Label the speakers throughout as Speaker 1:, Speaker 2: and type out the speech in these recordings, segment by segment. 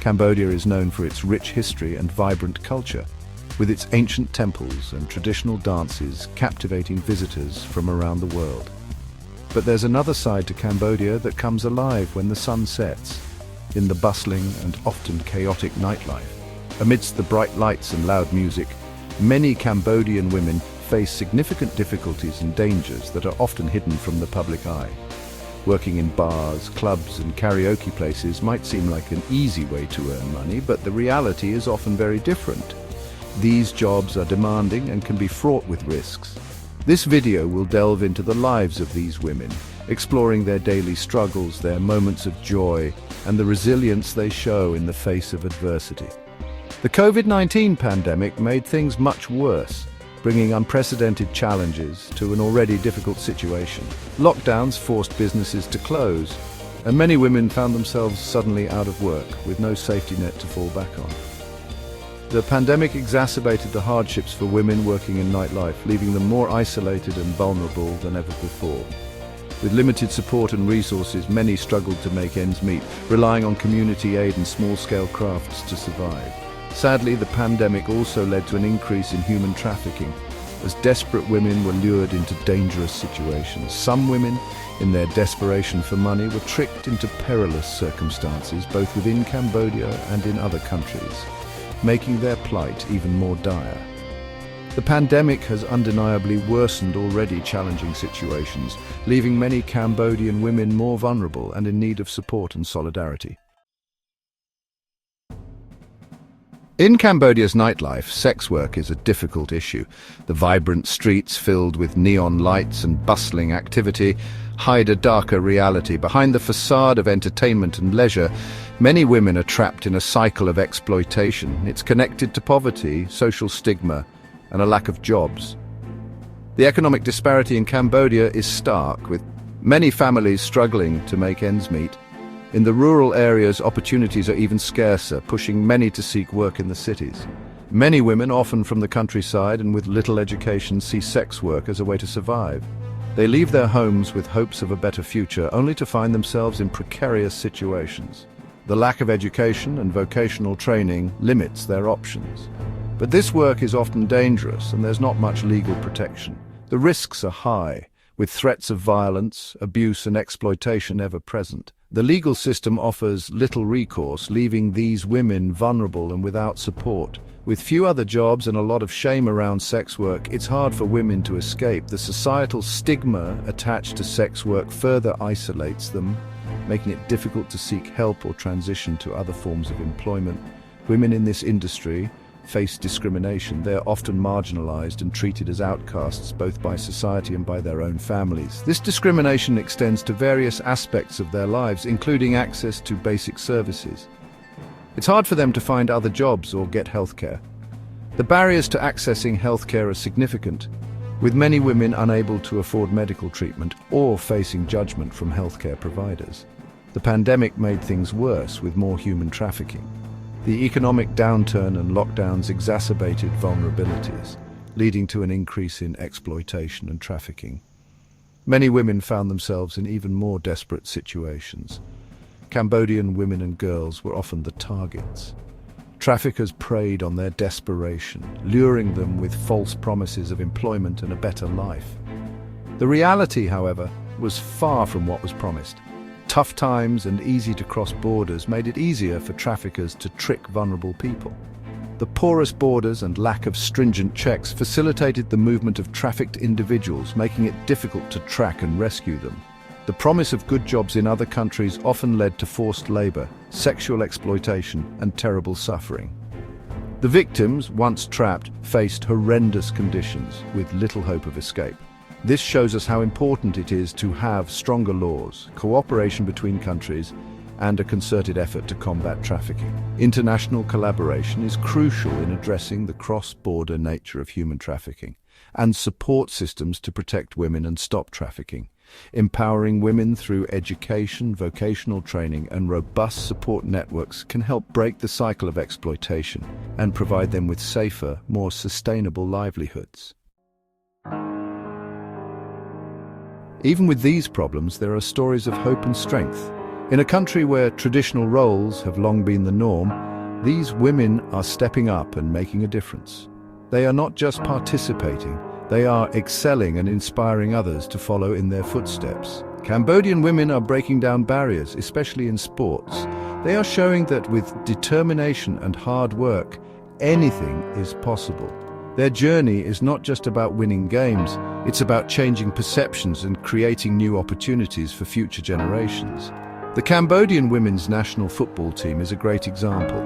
Speaker 1: Cambodia is known for its rich history and vibrant culture, with its ancient temples and traditional dances captivating visitors from around the world. But there's another side to Cambodia that comes alive when the sun sets, in the bustling and often chaotic nightlife. Amidst the bright lights and loud music, many Cambodian women face significant difficulties and dangers that are often hidden from the public eye. Working in bars, clubs and karaoke places might seem like an easy way to earn money, but the reality is often very different. These jobs are demanding and can be fraught with risks. This video will delve into the lives of these women, exploring their daily struggles, their moments of joy, and the resilience they show in the face of adversity. The COVID-19 pandemic made things much worse, bringing unprecedented challenges to an already difficult situation. Lockdowns forced businesses to close, and many women found themselves suddenly out of work, with no safety net to fall back on. The pandemic exacerbated the hardships for women working in nightlife, leaving them more isolated and vulnerable than ever before. With limited support and resources, many struggled to make ends meet, relying on community aid and small-scale crafts to survive. Sadly, the pandemic also led to an increase in human trafficking, as desperate women were lured into dangerous situations. Some women, in their desperation for money, were tricked into perilous circumstances, both within Cambodia and in other countries, making their plight even more dire. The pandemic has undeniably worsened already challenging situations, leaving many Cambodian women more vulnerable and in need of support and solidarity. In Cambodia's nightlife, sex work is a difficult issue. The vibrant streets filled with neon lights and bustling activity hide a darker reality. Behind the facade of entertainment and leisure, many women are trapped in a cycle of exploitation. It's connected to poverty, social stigma, and a lack of jobs. The economic disparity in Cambodia is stark, with many families struggling to make ends meet. In the rural areas, opportunities are even scarcer, pushing many to seek work in the cities. Many women, often from the countryside and with little education, see sex work as a way to survive. They leave their homes with hopes of a better future, only to find themselves in precarious situations. The lack of education and vocational training limits their options. But this work is often dangerous, and there's not much legal protection. The risks are high, with threats of violence, abuse and exploitation ever present. The legal system offers little recourse, leaving these women vulnerable and without support. With few other jobs and a lot of shame around sex work, it's hard for women to escape. The societal stigma attached to sex work further isolates them, making it difficult to seek help or transition to other forms of employment. Women in this industry face discrimination. They're often marginalized and treated as outcasts, both by society and by their own families. This discrimination extends to various aspects of their lives, including access to basic services. It's hard for them to find other jobs or get healthcare. The barriers to accessing healthcare are significant, with many women unable to afford medical treatment or facing judgment from healthcare providers. The pandemic made things worse, with more human trafficking. The economic downturn and lockdowns exacerbated vulnerabilities, leading to an increase in exploitation and trafficking. Many women found themselves in even more desperate situations. Cambodian women and girls were often the targets. Traffickers preyed on their desperation, luring them with false promises of employment and a better life. The reality, however, was far from what was promised. Tough times and easy-to-cross borders made it easier for traffickers to trick vulnerable people. The porous borders and lack of stringent checks facilitated the movement of trafficked individuals, making it difficult to track and rescue them. The promise of good jobs in other countries often led to forced labor, sexual exploitation, and terrible suffering. The victims, once trapped, faced horrendous conditions with little hope of escape. This shows us how important it is to have stronger laws, cooperation between countries, and a concerted effort to combat trafficking. International collaboration is crucial in addressing the cross-border nature of human trafficking, and support systems to protect women and stop trafficking. Empowering women through education, vocational training, and robust support networks can help break the cycle of exploitation and provide them with safer, more sustainable livelihoods. Even with these problems, there are stories of hope and strength. In a country where traditional roles have long been the norm, these women are stepping up and making a difference. They are not just participating, they are excelling and inspiring others to follow in their footsteps. Cambodian women are breaking down barriers, especially in sports. They are showing that with determination and hard work, anything is possible. Their journey is not just about winning games, it's about changing perceptions and creating new opportunities for future generations. The Cambodian women's national football team is a great example.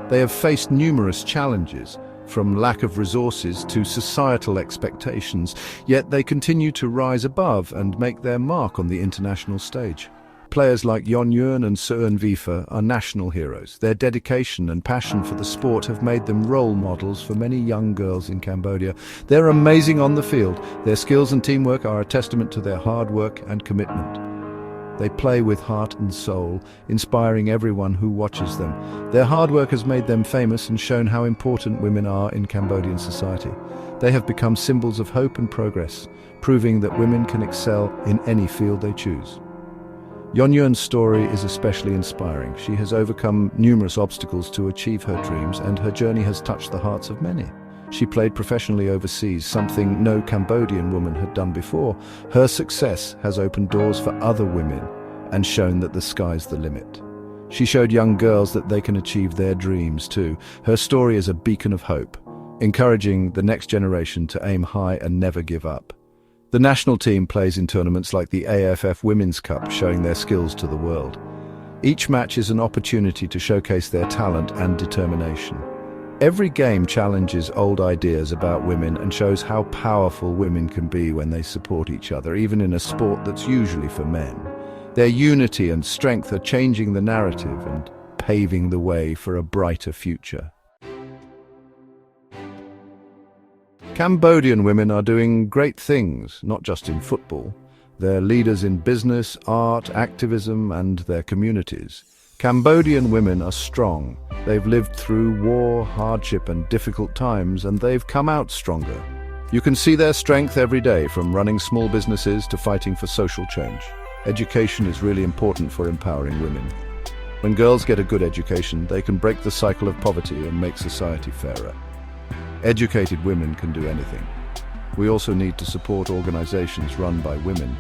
Speaker 1: They have faced numerous challenges, from lack of resources to societal expectations, yet they continue to rise above and make their mark on the international stage. Players like Yon Yun and Suan Vifa are national heroes. Their dedication and passion for the sport have made them role models for many young girls in Cambodia. They're amazing on the field. Their skills and teamwork are a testament to their hard work and commitment. They play with heart and soul, inspiring everyone who watches them. Their hard work has made them famous and shown how important women are in Cambodian society. They have become symbols of hope and progress, proving that women can excel in any field they choose. Yon Yun's story is especially inspiring. She has overcome numerous obstacles to achieve her dreams, and her journey has touched the hearts of many. She played professionally overseas, something no Cambodian woman had done before. Her success has opened doors for other women and shown that the sky's the limit. She showed young girls that they can achieve their dreams too. Her story is a beacon of hope, encouraging the next generation to aim high and never give up. The national team plays in tournaments like the AFF Women's Cup, showing their skills to the world. Each match is an opportunity to showcase their talent and determination. Every game challenges old ideas about women and shows how powerful women can be when they support each other, even in a sport that's usually for men. Their unity and strength are changing the narrative and paving the way for a brighter future. Cambodian women are doing great things, not just in football. They're leaders in business, art, activism, and their communities. Cambodian women are strong. They've lived through war, hardship, and difficult times, and they've come out stronger. You can see their strength every day, from running small businesses to fighting for social change. Education is really important for empowering women. When girls get a good education, they can break the cycle of poverty and make society fairer. Educated women can do anything. We also need to support organizations run by women.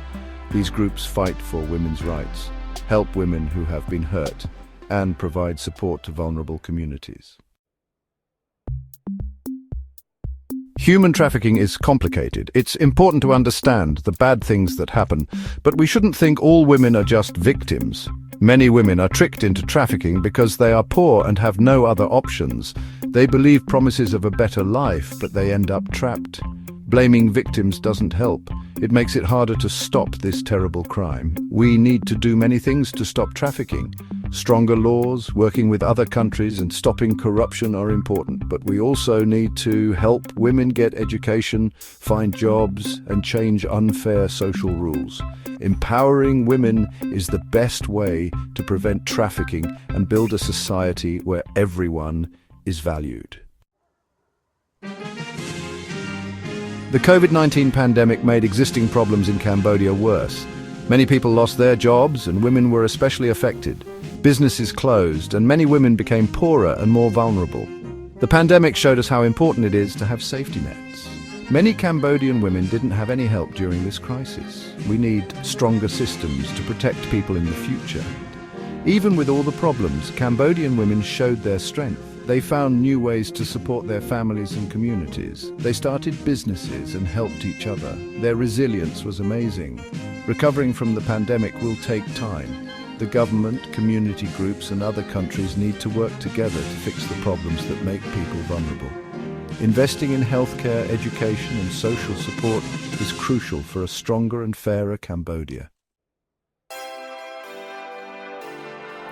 Speaker 1: These groups fight for women's rights, help women who have been hurt, and provide support to vulnerable communities. Human trafficking is complicated. It's important to understand the bad things that happen, but we shouldn't think all women are just victims. Many women are tricked into trafficking because they are poor and have no other options. They believe promises of a better life, but they end up trapped. Blaming victims doesn't help. It makes it harder to stop this terrible crime. We need to do many things to stop trafficking. Stronger laws, working with other countries, and stopping corruption are important, but we also need to help women get education, find jobs, and change unfair social rules. Empowering women is the best way to prevent trafficking and build a society where everyone is valued. The COVID-19 pandemic made existing problems in Cambodia worse. Many people lost their jobs, and women were especially affected. Businesses closed, and many women became poorer and more vulnerable. The pandemic showed us how important it is to have safety nets. Many Cambodian women didn't have any help during this crisis. We need stronger systems to protect people in the future. Even with all the problems, Cambodian women showed their strength. They found new ways to support their families and communities. They started businesses and helped each other. Their resilience was amazing. Recovering from the pandemic will take time. The government, community groups, and other countries need to work together to fix the problems that make people vulnerable. Investing in healthcare, education, and social support is crucial for a stronger and fairer Cambodia.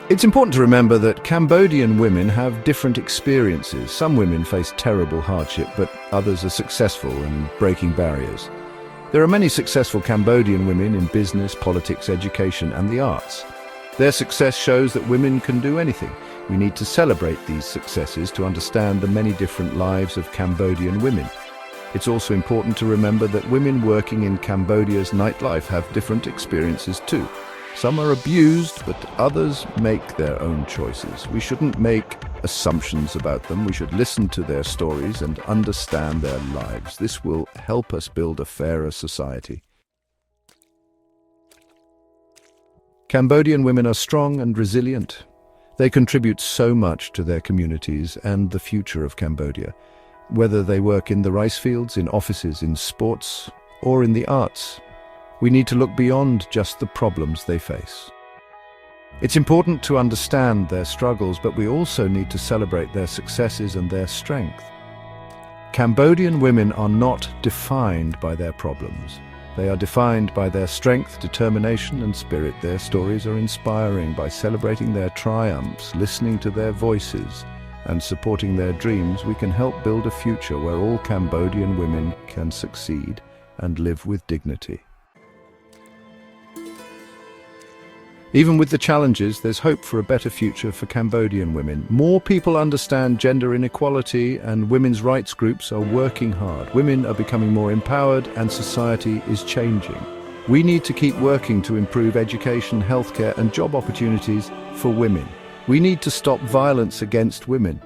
Speaker 1: It's important to remember that Cambodian women have different experiences. Some women face terrible hardship, but others are successful in breaking barriers. There are many successful Cambodian women in business, politics, education, and the arts. Their success shows that women can do anything. We need to celebrate these successes to understand the many different lives of Cambodian women. It's also important to remember that women working in Cambodia's nightlife have different experiences too. Some are abused, but others make their own choices. We shouldn't make assumptions about them. We should listen to their stories and understand their lives. This will help us build a fairer society. Cambodian women are strong and resilient. They contribute so much to their communities and the future of Cambodia. Whether they work in the rice fields, in offices, in sports, or in the arts, we need to look beyond just the problems they face. It's important to understand their struggles, but we also need to celebrate their successes and their strength. Cambodian women are not defined by their problems. They are defined by their strength, determination, and spirit. Their stories are inspiring. By celebrating their triumphs, listening to their voices, and supporting their dreams, we can help build a future where all Cambodian women can succeed and live with dignity. Even with the challenges, there's hope for a better future for Cambodian women. More people understand gender inequality, and women's rights groups are working hard. Women are becoming more empowered and society is changing. We need to keep working to improve education, healthcare, and job opportunities for women. We need to stop violence against women,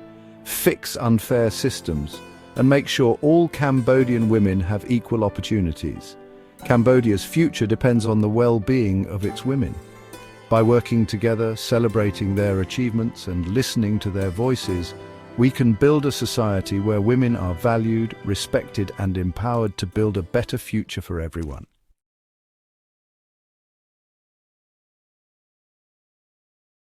Speaker 1: fix unfair systems, and make sure all Cambodian women have equal opportunities. Cambodia's future depends on the well-being of its women. By working together, celebrating their achievements, and listening to their voices, we can build a society where women are valued, respected, and empowered to build a better future for everyone.